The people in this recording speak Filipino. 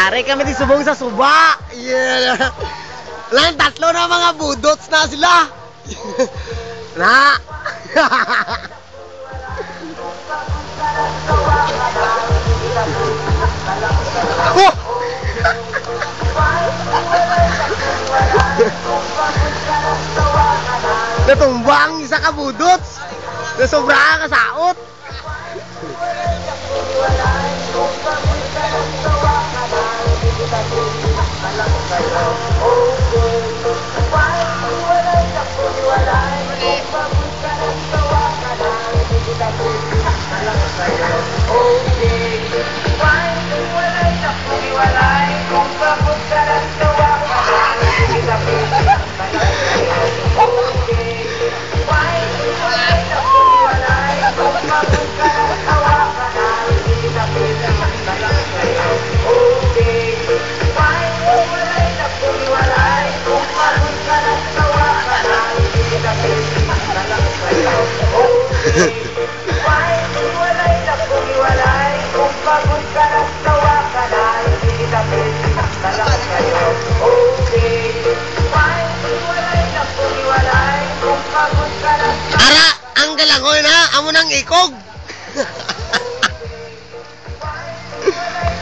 Ari kami di subong sa suba. Yeah. Lang tatlo na mga budots na sila. Na. Oh! Natumbang isa ka budots. Nasobra ka saot. Ara, ang galangoy na, amo nang ikog.